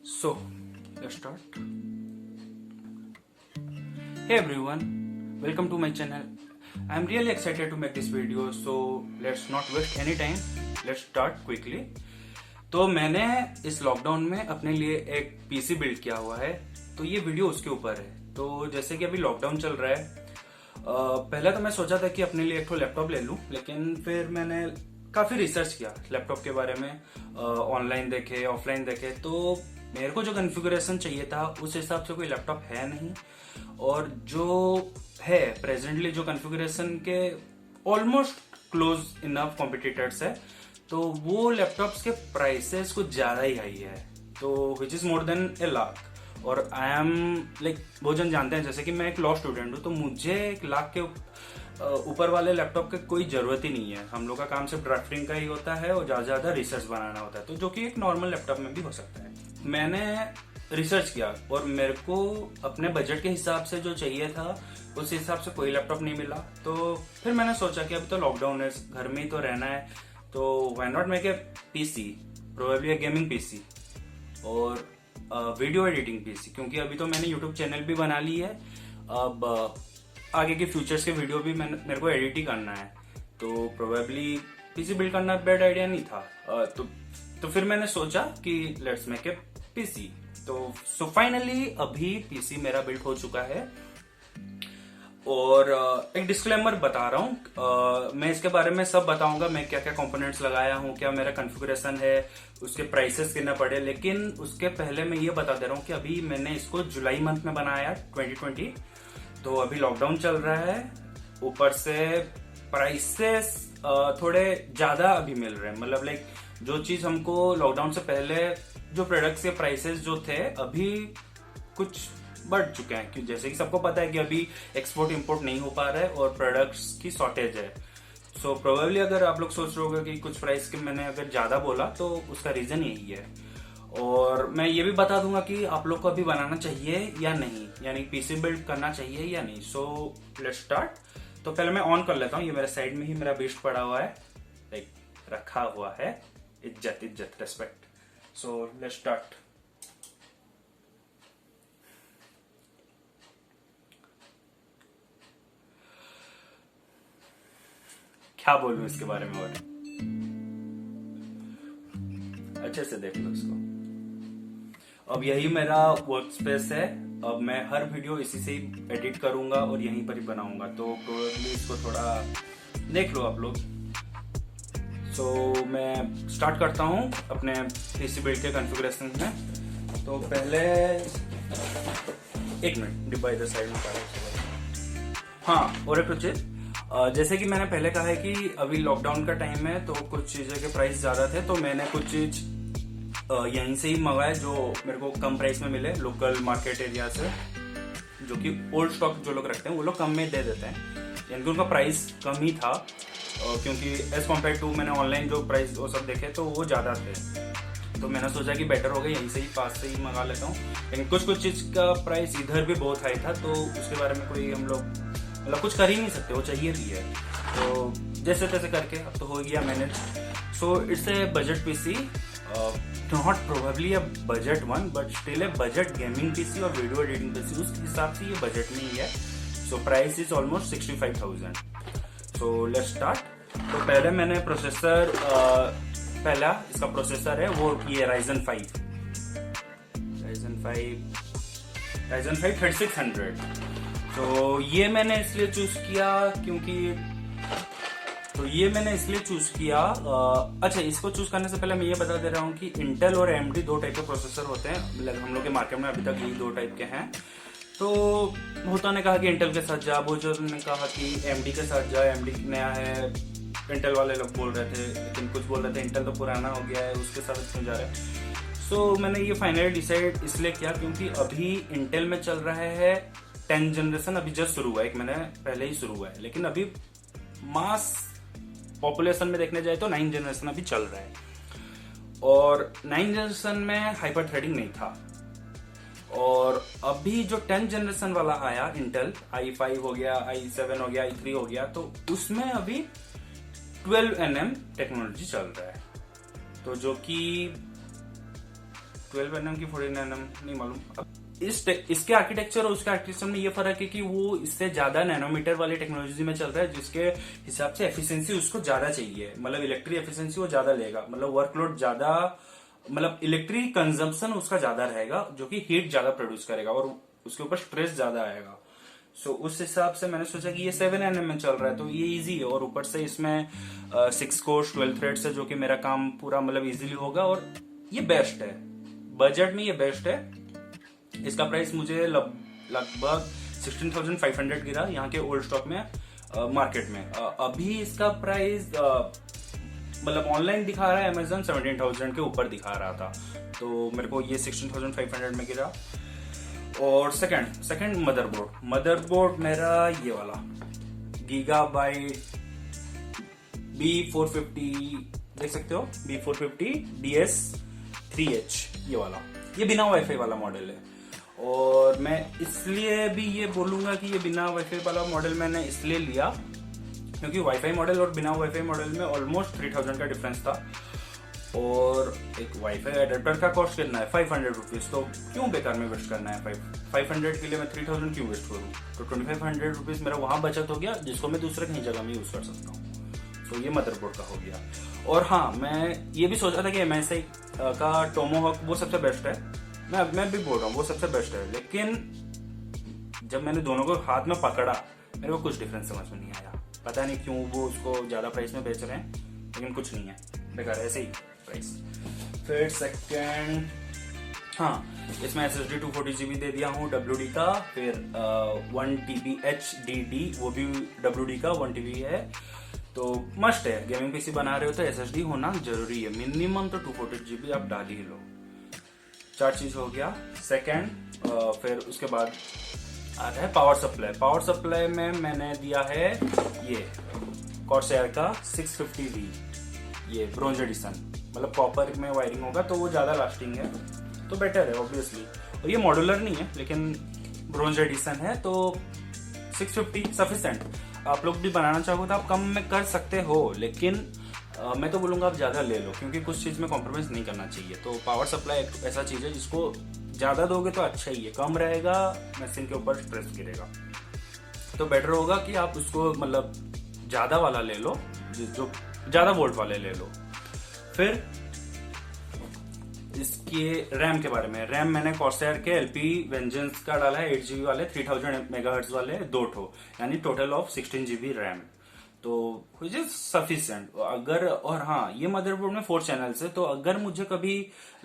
So, let's start. Hey everyone, welcome to my channel. I'm really excited to make this video, so let's not waste any time. Let's start quickly. तो मैंने इस lockdown में अपने लिए एक PC build किया हुआ है, तो ये वीडियो उसके ऊपर है। तो जैसे कि अभी लॉकडाउन चल रहा है, पहले तो मैं सोचा था कि अपने लिए एक तो लैपटॉप ले लूं, लेकिन फिर मैंने काफी रिसर्च किया लैपटॉप के बारे में, ऑनलाइन देखे, ऑफलाइन देखे, तो मेरे को जो कॉन्फ़िगरेशन चाहिए था उस हिसाब से कोई लैपटॉप है नहीं, और जो है प्रेजेंटली जो कॉन्फ़िगरेशन के ऑलमोस्ट क्लोज इनफ कॉम्पिटिटर्स है, तो वो लैपटॉप्स के प्राइसेस कुछ ज्यादा ही हाई है, तो विच इज मोर देन ए लाख। और आई एम लाइक, बहुत जन जानते हैं जैसे कि मैं एक लॉ स्टूडेंट हूँ, तो मुझे 1 लाख के ऊपर वाले लैपटॉप की कोई जरूरत ही नहीं है। हम लोग का काम सिर्फ ड्राफ्टिंग का ही होता है और ज्यादा रिसर्च बनाना होता है, तो जो कि एक नॉर्मल लैपटॉप में भी हो सकता है। मैंने रिसर्च किया और मेरे को अपने बजट के हिसाब से जो चाहिए था उस हिसाब से कोई लैपटॉप नहीं मिला। तो फिर मैंने सोचा कि अभी तो लॉकडाउन है, घर में ही तो रहना है, तो why not make a PC, probably A gaming PC और वीडियो एडिटिंग पीसी, क्योंकि अभी तो मैंने यूट्यूब चैनल भी बना ली है। अब आगे के फ्यूचर्स के वीडियो भी मेरे को एडिट ही करना है, तो प्रोबेबली पीसी बिल्ड करना बैड आइडिया नहीं था। तो फिर मैंने सोचा कि लेट्स मेक ए पीसी। तो सो फाइनली अभी पीसी मेरा बिल्ड हो चुका है। और एक डिस्क्लेमर बता रहा हूँ, मैं इसके बारे में सब बताऊंगा, मैं क्या क्या कंपोनेंट्स लगाया हूँ, क्या मेरा कॉन्फ़िगरेशन है, उसके प्राइसेस कितने पड़े। लेकिन उसके पहले मैं ये बता दे रहा हूँ कि अभी मैंने इसको जुलाई मंथ में बनाया 2020, तो अभी लॉकडाउन चल रहा है, ऊपर से प्राइसेस थोड़े ज्यादा अभी मिल रहे हैं। मतलब लाइक जो चीज हमको लॉकडाउन से पहले जो प्रोडक्ट्स के प्राइसेस जो थे अभी कुछ बढ़ चुके हैं, क्योंकि जैसे कि सबको पता है कि अभी एक्सपोर्ट इंपोर्ट नहीं हो पा रहा है और प्रोडक्ट्स की शॉर्टेज है। सो प्रोबेबली अगर आप लोग सोच रहे होगे कि कुछ प्राइस के मैंने अगर ज्यादा बोला तो उसका रीजन यही है। और मैं ये भी बता दूंगा कि आप लोग को अभी बनाना चाहिए या नहीं, यानी पीसी बिल्ड करना चाहिए या नहीं। So let's start. तो पहले मैं ऑन कर लेता हूँ, ये मेरे साइड में ही मेरा बीस्ट पड़ा हुआ है, लाइक रखा हुआ है, इज्जत इज्जत रेस्पेक्ट। So let's start. क्या बोलूं इसके बारे में, और अच्छे से देख लो इसको। अब यही मेरा वर्क स्पेस है, अब मैं हर वीडियो इसी से ही एडिट करूंगा और यहीं पर ही बनाऊंगा, तो प्रोबेबली इसको थोड़ा देख लो आप लोग। सो मैं स्टार्ट करता हूं अपने पीसी बिल्ड के कॉन्फ़िगरेशन में। तो पहले एक मिनट डिब्बा इधर साइड में पड़ा। हाँ, और एक चीज, जैसे कि मैंने पहले कहा है कि अभी लॉकडाउन का टाइम है, तो कुछ चीजों के प्राइस ज्यादा थे, तो मैंने कुछ चीज यहीं से ही मंगाया जो मेरे को कम प्राइस में मिले, लोकल मार्केट एरिया से, जो कि ओल्ड स्टॉक जो लोग रखते हैं वो लोग कम में दे देते हैं, यानी उनका प्राइस कम ही था, क्योंकि एज कम्पेयर टू मैंने ऑनलाइन जो प्राइस वो सब देखे तो वो ज्यादा थे। तो मैंने सोचा कि बेटर होगा यहीं से ही पास से ही मंगा लेता हूँ। लेकिन कुछ चीज का प्राइस इधर भी बहुत हाई था, तो उसके बारे में कोई हम लोग मतलब कुछ कर ही नहीं सकते, वो चाहिए भी है, तो जैसे तैसे करके अब तो हो गया manage. So it's a budget PC, not probably a budget one, but still a budget gaming PC और वीडियो एडिटिंग पीसी, उस हिसाब से ये बजट में ही है। So price is almost 65,000। So let's start. तो पहले मैंने प्रोसेसर, पहला इसका प्रोसेसर है वो ये Ryzen 5 3600। तो ये मैंने इसलिए चूज किया अच्छा, इसको चूज करने से पहले मैं ये बता दे रहा हूँ कि इंटेल और AMD 2 टाइप के प्रोसेसर होते हैं। मतलब हम लोग के मार्केट में अभी तक यही 2 टाइप के हैं। तो भूता ने कहा कि इंटेल के साथ जा, भूजर ने कहा कि AMD के साथ जा, AMD नया है, इंटेल वाले लोग बोल रहे थे, लेकिन कुछ बोल रहे थे इंटेल तो पुराना हो गया है, उसके साथ क्यों जा रहे हैं। सो मैंने ये फाइनली डिसाइड इसलिए किया क्योंकि अभी इंटेल में चल रहा है 10 जनरेशन, अभी जस्ट शुरू हुआ है, 1 महीने पहले ही शुरू हुआ है, लेकिन अभी मास पॉपुलेशन में देखने जाए तो 9 जनरेशन अभी चल रहा है, और 9 जनरेशन में हाइपर थ्रेडिंग नहीं था। और अभी जो 10 जनरेशन वाला आया इंटेल i5 हो गया, i7 हो गया, i3 हो गया, तो उसमें अभी 12 nm टेक्नोलॉजी चल रहा है, तो जो कि 12 nm की 14 nm नहीं मालूम। इसके आर्किटेक्चर और उसके आर्किटेक्चर में ये फर्क है कि वो इससे ज्यादा नैनोमीटर वाली टेक्नोलॉजी में चल रहा है, जिसके हिसाब से एफिशिएंसी उसको ज्यादा चाहिए, मतलब इलेक्ट्रिक एफिशिएंसी वो ज्यादा लेगा, मतलब वर्कलोड ज्यादा, मतलब इलेक्ट्रिक कंजम्पशन उसका ज्यादा रहेगा, जो कि हीट ज्यादा प्रोड्यूस करेगा और उसके ऊपर स्ट्रेस ज्यादा आएगा। सो उस हिसाब से मैंने सोचा कि ये 7 nm में चल रहा है तो ये इजी है, और ऊपर से इसमें 6 कोर्स 12 थ्रेड्स है, जो कि मेरा काम पूरा मतलब इजीली होगा, और ये बेस्ट है बजट में, ये बेस्ट है। इसका प्राइस मुझे लगभग 16,500 गिरा यहाँ के ओल्ड स्टॉक में, मार्केट में। अभी इसका प्राइस मतलब ऑनलाइन दिखा रहा है, अमेजन 17,000 के ऊपर दिखा रहा था, तो मेरे को ये 16,500 में गिरा। और सेकंड मदरबोर्ड मेरा ये वाला गीगाबाइट B450, देख सकते हो B450 DS3H, ये वाला, ये बिना वाईफाई वाला मॉडल है। और मैं इसलिए भी ये बोलूंगा कि ये बिना वाईफाई वाला मॉडल मैंने इसलिए लिया क्योंकि वाईफाई मॉडल और बिना वाईफाई मॉडल में ऑलमोस्ट 3,000 का डिफरेंस था, और एक वाईफाई एडेप्टर का कॉस्ट कितना है 500 रुपीज, तो क्यों बेकार में वेस्ट करना है 500 के लिए मैं 3,000 क्यों वेस्ट करूँ। तो 2,500 रुपीज मेरा वहां बचत हो गया, जिसको मैं दूसरे कहीं जगह में यूज कर सकता हूँ। तो ये मदरबोर्ड का हो गया। और हाँ, मैं ये भी सोचा था कि MSI का टोमोहॉक वो सबसे बेस्ट है, मैं भी बोल रहा हूँ वो सबसे बेस्ट है, लेकिन जब मैंने दोनों को हाथ में पकड़ा मेरे को कुछ डिफरेंस समझ में नहीं आया, पता नहीं क्यों वो उसको ज्यादा प्राइस में बेच रहे हैं, लेकिन कुछ नहीं है, बेकार ऐसे ही प्राइस। फिर सेकंड, हाँ, इसमें SSD 240GB दे दिया हूँ WD का, फिर 1 TB HDD, वो भी WD का 1 TB है, तो मस्ट है। गेमिंग पीसी बना रहे हो तो SSD होना जरूरी है, मिनिमम तो 240GB आप डाल ही लो। 4 चीज हो गया। सेकंड, फिर उसके बाद आ रहा है पावर सप्लाई में मैंने दिया है ये कॉर्सैर का 650V, ये ब्रोंज एडिशन, मतलब कॉपर में वायरिंग होगा तो वो ज्यादा लास्टिंग है, तो बेटर है ऑब्वियसली। और ये मॉड्यूलर नहीं है, लेकिन ब्रोंज एडिशन है, तो 650 सफिशिएंट। आप लोग भी बनाना चाहो तो आप कम में कर सकते हो, लेकिन मैं तो बोलूंगा आप ज्यादा ले लो, क्योंकि कुछ चीज में कॉम्प्रोमाइज नहीं करना चाहिए। तो पावर सप्लाई एक ऐसा चीज है जिसको ज्यादा दोगे तो अच्छा ही है, कम रहेगा मशीन के ऊपर स्ट्रेस गिरेगा, तो बेटर होगा कि आप उसको मतलब ज्यादा वाला ले लो, जो ज्यादा वोल्ट वाले ले लो। फिर इसके रैम के बारे में, रैम मैंने कॉर्सैर के LP वेंजेंस का डाला है 8GB वाले 3000 मेगाहर्ट्ज वाले 2 ठो, यानी टोटल ऑफ 16GB रैम, तो विच इज सफिशिएंट। अगर, और हाँ, ये मदरबोर्ड में 4 चैनल्स है, तो अगर मुझे कभी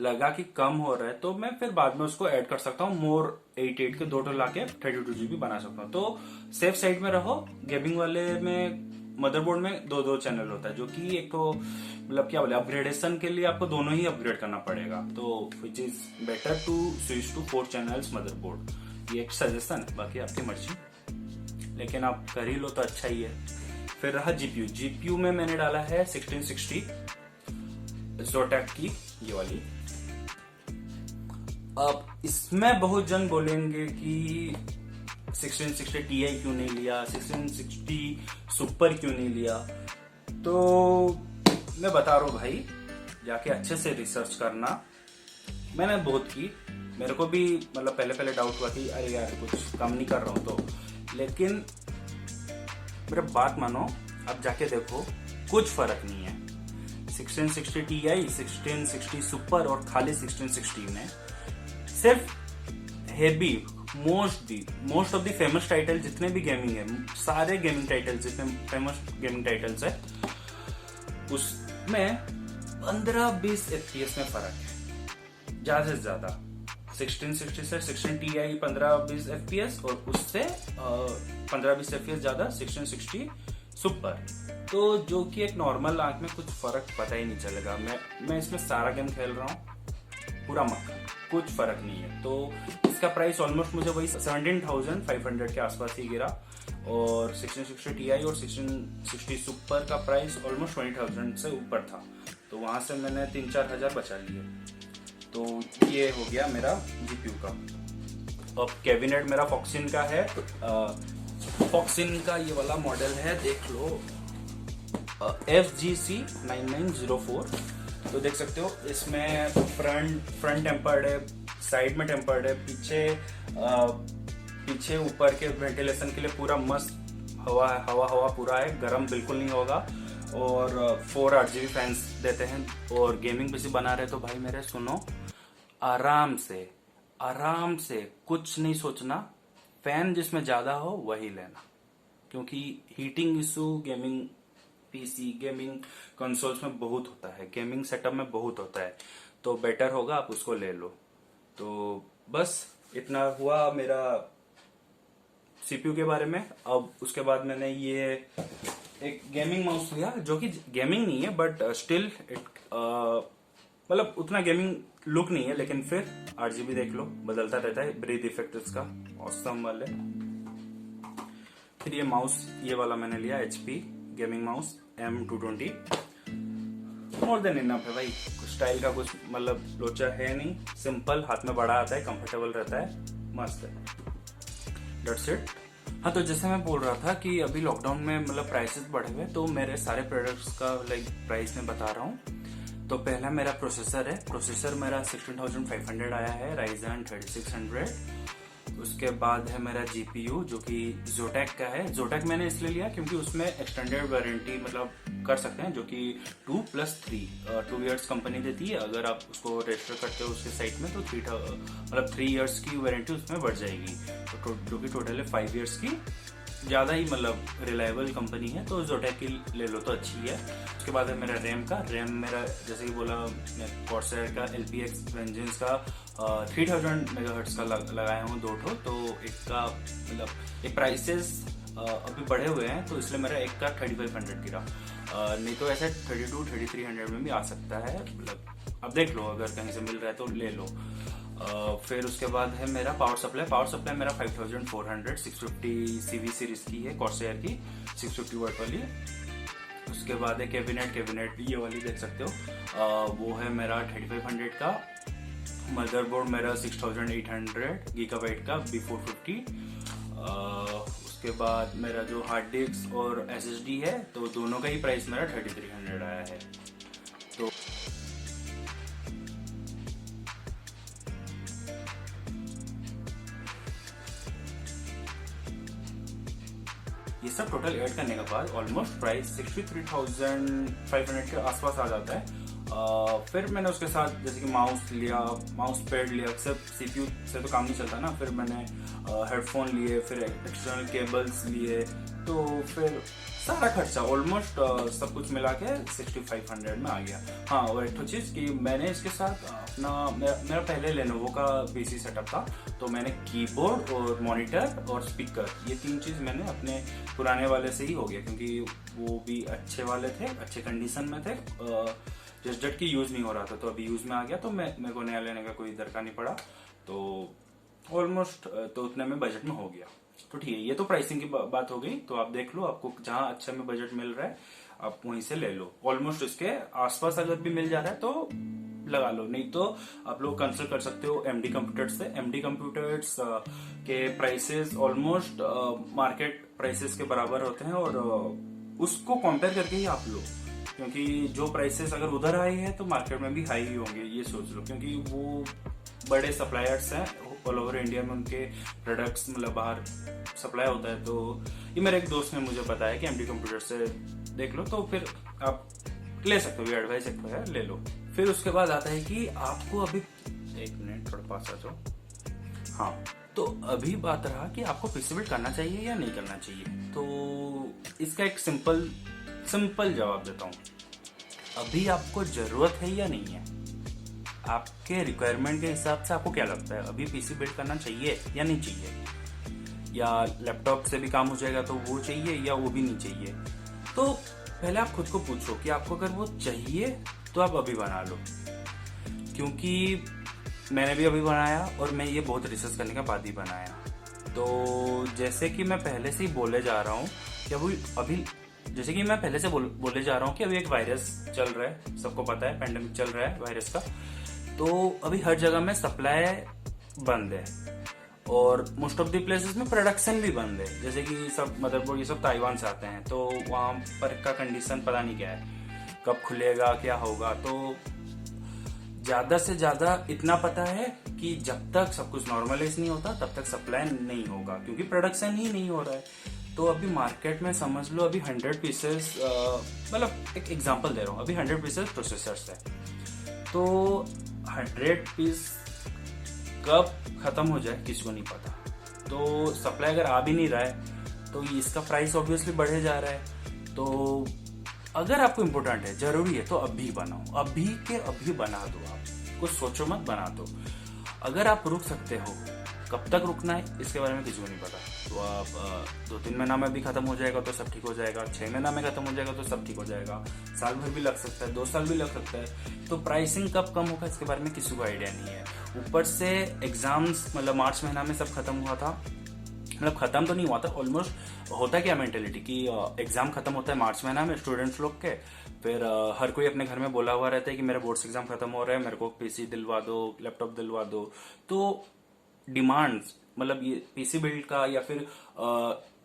लगा कि कम हो रहा है तो मैं फिर बाद में उसको ऐड कर सकता हूँ, मोर 8 के 2 ठो लाके 32GB बना सकता हूँ। तो सेफ साइड में रहो। गेमिंग वाले में मदरबोर्ड में 2 चैनल होता है, जो कि एक तो मतलब क्या बोले, अपग्रेडेशन के लिए आपको दोनों ही अपग्रेड करना पड़ेगा, तो which is better to switch to 4 channels motherboard. ये एक सजेशन है, बाकी आपकी मर्जी, लेकिन आप कर ही लो तो अच्छा ही है। फिर रहा जीपीयू में मैंने डाला है 1660 जोटैक की, ये वाली। अब इसमें बहुत जन बोलेंगे कि 1660 Ti क्यों नहीं लिया, 1660 सुपर क्यों नहीं लिया, तो मैं बता रहा हूं भाई, जाके अच्छे से रिसर्च करना। मैंने बहुत की, मेरे को भी मतलब पहले डाउट हुआ कि अरे यार कुछ कम नहीं कर रहा हूं, तो लेकिन मेरा बात मानो, अब जाके देखो कुछ फर्क नहीं है। 1660 Ti, 1660 सुपर और खाली 1660 में सिर्फ heavy most of the famous title जितने भी गेमिंग है, सारे गेमिंग टाइटल जितने फेमस गेमिंग टाइटल्स है, उसमें 15-20 FPS में फर्क है, ज्यादा से ज्यादा। 1660 से 16 Ti 15-20 FPS, और उससे 15-20 FPS ज्यादा 1660 सुपर, तो जो कि एक नॉर्मल आंख में कुछ फर्क पता ही नहीं चलेगा। मैं इसमें सारा गेम खेल रहा हूँ पूरा मक्खन, कुछ फर्क नहीं है। तो इसका प्राइस ऑलमोस्ट मुझे वही 17,500 के आसपास ही गिरा, और 1660 Ti और 1660 सुपर का प्राइस ऑलमोस्ट 20,000 से ऊपर था, तो वहां से मैंने 3-4 हजार बचा लिए। तो ये हो गया मेरा जीपीयू का। अब कैबिनेट मेरा फॉक्सिन का है, फॉक्सिन का ये वाला मॉडल है, देख लो, FGC 9904। तो देख सकते हो इसमें फ्रंट टेम्पर्ड है, साइड में टेम्पर्ड है, पीछे ऊपर के वेंटिलेशन के लिए पूरा मस्त हवा पूरा है, गर्म बिल्कुल नहीं होगा। और 4 RGB फैंस देते हैं। और गेमिंग पीसी बना रहे तो भाई मेरे सुनो, आराम से कुछ नहीं सोचना, फैन जिसमें ज्यादा हो वही लेना, क्योंकि heating issue gaming PC gaming consoles में बहुत होता है, गेमिंग सेटअप में बहुत होता है, तो बेटर होगा आप उसको ले लो। तो बस इतना हुआ मेरा सीपीयू के बारे में। अब उसके बाद मैंने ये एक गेमिंग माउस लिया, जो कि गेमिंग नहीं है बट स्टिल मतलब उतना गेमिंग लुक नहीं है, लेकिन फिर RGB देख लो बदलता रहता है, ब्रीथ इफेक्ट इसका ऑसम वाले। फिर ये माउस ये वाला मैंने लिया HP gaming mouse M220, more than enough है भाई, स्टाइल का कुछ मतलब लोचा है नहीं, सिंपल, हाथ में बड़ा आता है, कंफर्टेबल रहता है, मस्त है, दैट्स इट। हाँ, तो जैसे मैं बोल रहा था कि अभी लॉकडाउन में मतलब प्राइसेस बढ़े हुए, तो मेरे सारे प्रोडक्ट्स का लाइक प्राइस मैं बता रहा हूँ। तो पहला मेरा प्रोसेसर मेरा 16,500 आया है, Ryzen 3600। उसके बाद है मेरा GPU जो कि Zotac का है। Zotac मैंने इसलिए लिया क्योंकि उसमें एक्सटेंडेड वारंटी मतलब कर सकते हैं, जो कि 2+3 ईयर्स कंपनी देती है। अगर आप उसको रजिस्टर करते हो उसके साइट में तो 3 ईयर्स की वारंटी उसमें बढ़ जाएगी, तो जो कि टोटल है 5 ईयर्स की। ज़्यादा ही मतलब रिलायबल कंपनी है, तो Zotac की ले लो तो अच्छी है। उसके बाद है मेरा रैम मेरा जैसे कि बोला मैं Corsair का LPX Vengeance का 3000 मेगाहर्ट्ज का लगाया हूँ 2 ठो। तो एक का मतलब एक प्राइसेस अभी बढ़े हुए हैं, तो इसलिए मेरा एक का 3500 गिरा, नहीं तो ऐसे 32-3300 में भी आ सकता है। मतलब अब देख लो, अगर कहीं से मिल रहा है तो ले लो। फिर उसके बाद है मेरा पावर सप्लाई मेरा 5400 650 CV सीरीज की है, Corsair की 650 वाट वाली। उसके बाद है कैबिनेट ये वाली देख सकते हो, वो है मेरा 3500 का। मदरबोर्ड मेरा 6800 गीगाबाइट का B450। उसके बाद मेरा जो हार्ड डिस्क और SSD है, तो दोनों का ही प्राइस मेरा 3300 आया है। तो ये सब टोटल ऐड करने के बाद ऑलमोस्ट प्राइस 63,500 के आसपास आ जाता है। फिर मैंने उसके साथ जैसे कि माउस पैड लिया, सिर्फ CPU से तो काम नहीं चलता ना। फिर मैंने हेडफोन लिए, फिर एक्सटर्नल केबल्स लिए, तो फिर सारा खर्चा ऑलमोस्ट सब कुछ मिला के 6500 में आ गया। हाँ, और एक तो चीज़ कि मैंने इसके साथ अपना मेरा पहले लेनोवो का PC सेटअप था, तो मैंने कीबोर्ड और मॉनिटर और स्पीकर ये 3 चीज़ मैंने अपने पुराने वाले से ही हो गया, क्योंकि वो भी अच्छे वाले थे, अच्छे कंडीशन में थे, जस्ट की यूज़ नहीं हो रहा था, तो अभी यूज़ में आ गया, तो मेरे को नया लेने का कोई दरकार नहीं पड़ा। तो ऑलमोस्ट तो उतने में बजट में हो गया। तो ठीक है, ये तो प्राइसिंग की बात हो गई। तो आप देख लो, आपको जहां अच्छा में बजट मिल रहा है आप वहीं से ले लो। ऑलमोस्ट इसके आसपास अगर भी मिल जा रहा है तो लगा लो, नहीं तो आप लोग कंसल्ट कर सकते हो MD कंप्यूटर्स से। MD कंप्यूटर्स के प्राइसेस ऑलमोस्ट मार्केट प्राइसेस के बराबर होते हैं, और उसको कंपेयर करके ही आप लो, क्योंकि जो प्राइसेस अगर उधर हाई है तो मार्केट में भी हाई ही होंगे, ये सोच लो, क्योंकि वो बड़े सप्लायर्स हैं ऑल ओवर इंडिया में, उनके प्रोडक्ट्स मतलब बाहर सप्लाई होता है। तो ये मेरे एक दोस्त ने मुझे बताया कि MD कंप्यूटर से देख लो, तो फिर आप ले सकते हो, एडवाइस एक है, ले लो। फिर उसके बाद आता है कि आपको अभी एक मिनट थोड़ा पास आ जाओ। हाँ, तो अभी बात रहा कि आपको पीसी बिल्ड करना चाहिए या नहीं करना चाहिए। तो इसका एक सिंपल जवाब देता हूँ, अभी आपको जरूरत है या नहीं है, आपके रिक्वायरमेंट के हिसाब से आपको क्या लगता है अभी पीसी बिल्ड करना चाहिए या नहीं चाहिए, या लैपटॉप से भी काम हो जाएगा तो वो चाहिए या वो भी नहीं चाहिए। तो पहले आप खुद को पूछो कि आपको अगर वो चाहिए तो आप अभी बना लो, क्योंकि मैंने भी अभी बनाया और मैं ये बहुत रिसर्च करने के बाद ही बनाया। तो जैसे कि मैं पहले से ही बोले जा रहा हूँ कि अभी जैसे कि मैं पहले से बोले जा रहा हूँ कि अभी एक वायरस चल रहा है, सबको पता है, पैंडेमिक चल रहा है वायरस का। तो अभी हर जगह में सप्लाई बंद है और मोस्ट ऑफ द प्लेसेस में प्रोडक्शन भी बंद है। जैसे कि सब मदरबोर्ड ये सब ताइवान से आते हैं, तो वहाँ पर का कंडीशन पता नहीं क्या है, कब खुलेगा क्या होगा। तो ज्यादा से ज्यादा इतना पता है कि जब तक सब कुछ नॉर्मलाइज नहीं होता तब तक सप्लाई नहीं होगा, क्योंकि प्रोडक्शन ही नहीं हो रहा है। तो अभी मार्केट में समझ लो अभी 100 पीसेस, मतलब एक एग्जांपल दे रहा हूँ, अभी 100 पीसेस प्रोसेसर्स है। तो 100 पीस कब खत्म हो जाए किसी को नहीं पता। तो सप्लाई अगर आ भी नहीं रहा है तो इसका प्राइस ऑब्वियसली बढ़े जा रहा है। तो अगर आपको इम्पोर्टेंट है, जरूरी है, तो अभी बनाओ, अभी के अभी बना दो। आप कुछ सोचो मत, बना दो। अगर आप रुक सकते हो, कब तक रुकना है इसके बारे में किसी को नहीं पता। तो आप 2-3 महीना में भी खत्म हो जाएगा तो सब ठीक हो जाएगा, 6 महीना में खत्म हो जाएगा तो सब ठीक हो जाएगा, साल भर भी लग सकता है, 2 साल भी लग सकता है। तो प्राइसिंग कब कम होगा इसके बारे में किसी को आइडिया नहीं है। ऊपर से एग्जाम्स, मतलब मार्च महीना में सब खत्म हुआ था, मतलब खत्म तो नहीं हुआ था, ऑलमोस्ट। होता क्या मेंटेलिटी कि एग्जाम खत्म होता है मार्च महीना में स्टूडेंट्स लोग के, फिर हर कोई अपने घर में बोला हुआ रहता है कि मेरा बोर्ड्स एग्जाम खत्म हो रहा है, मेरे को पीसी दिलवा दो, लैपटॉप दिलवा दो। तो डिमांड्स, मतलब ये पीसी बिल्ड का या फिर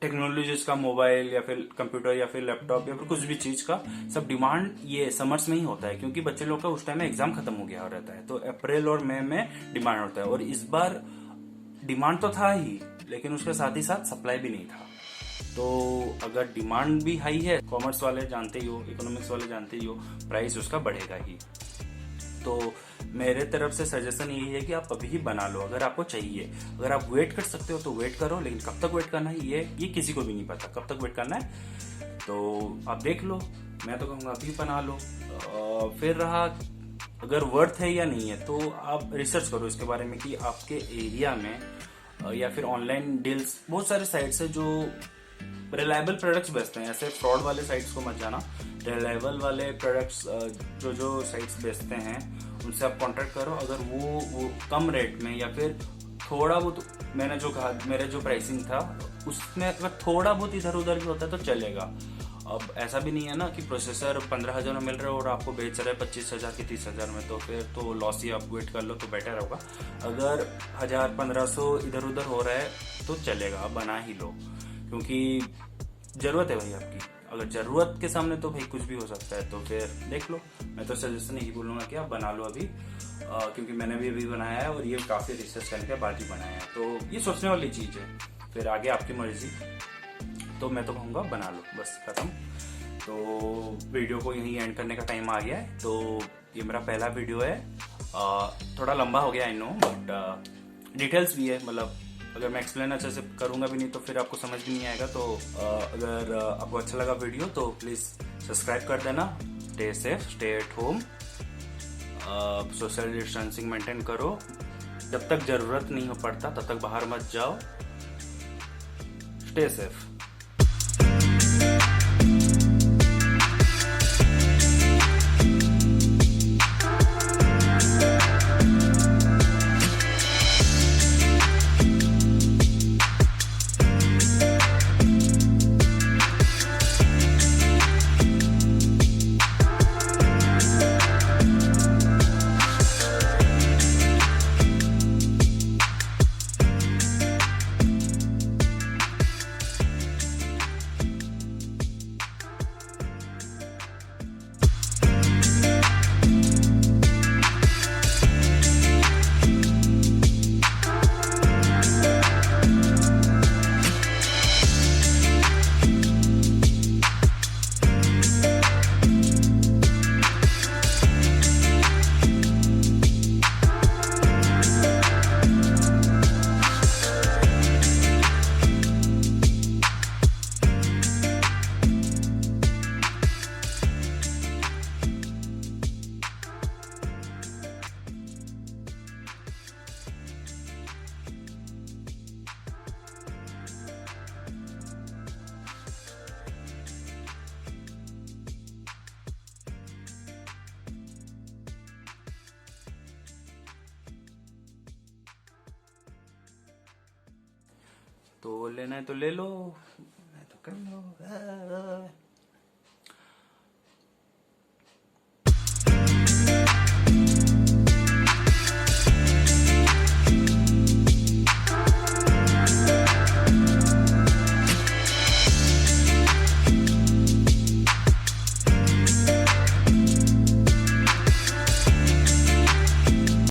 टेक्नोलॉजीज का, मोबाइल या फिर कंप्यूटर या फिर लैपटॉप या फिर कुछ भी चीज का सब डिमांड ये समर्स में ही होता है, क्योंकि बच्चे लोग का उस टाइम में एग्जाम खत्म हो गया रहता है। तो अप्रैल और मई में डिमांड होता है, और इस बार डिमांड तो था ही, लेकिन उसके साथ ही साथ सप्लाई भी नहीं था। तो अगर डिमांड भी हाई है, कॉमर्स वाले जानते ही हो, इकोनॉमिक्स वाले जानते ही हो, प्राइस उसका बढ़ेगा ही। तो मेरे तरफ से सजेशन यही है कि आप अभी ही बना लो अगर आपको चाहिए। अगर आप वेट कर सकते हो तो वेट करो, लेकिन कब तक वेट करना है ये किसी को भी नहीं पता, कब तक वेट करना है। तो आप देख लो, मैं तो कहूँगा अभी बना लो। फिर रहा अगर वर्थ है या नहीं है, तो आप रिसर्च करो इसके बारे में कि आपके एरिया में या फिर ऑनलाइन डील्स, बहुत सारे साइट्स है जो रिलायबल प्रोडक्ट्स बेचते हैं। ऐसे फ्रॉड वाले साइट्स को मत जाना, रिलायबल वाले प्रोडक्ट्स जो साइट्स बेचते हैं उनसे आप कांटेक्ट करो। अगर वो कम रेट में या फिर थोड़ा बहुत, मैंने जो कहा मेरा जो प्राइसिंग था उसमें अगर थोड़ा बहुत इधर उधर भी होता है तो चलेगा। अब ऐसा भी नहीं है ना कि प्रोसेसर 15,000 में मिल रहा है और आपको बेच रहा है 25,000 की 30,000 में, तो फिर तो लॉस ही, आप वेट कर लो तो बेटर होगा। अगर 1,000-1,500 इधर उधर हो रहा है तो चलेगा, आप बना ही लो, क्योंकि जरूरत है भाई आपकी। अगर जरूरत के सामने तो भाई कुछ भी हो सकता है, तो फिर देख लो। मैं तो सजेशन यही बोलूंगा कि आप बना लो अभी, क्योंकि मैंने भी अभी बनाया है और ये काफी रिसर्च करके बाद ही बनाया है। तो ये सोचने वाली चीज है, फिर आगे आपकी मर्जी। तो मैं तो कहूँगा बना लो, बस खत्म। तो वीडियो को यहीं एंड करने का टाइम आ गया है। तो ये मेरा पहला वीडियो है, थोड़ा लंबा हो गया आई नो, बट डिटेल्स भी है, मतलब अगर मैं एक्सप्लेन अच्छे से करूंगा भी नहीं तो फिर आपको समझ भी नहीं आएगा। तो अगर आपको अच्छा लगा वीडियो तो प्लीज सब्सक्राइब कर देना। Stay safe, stay at home, social distancing maintain करो। जब तक जरूरत नहीं हो पड़ता तब तक बाहर मत जाओ। Stay safe. तो लेना है तो ले लो, नहीं तो कर लो।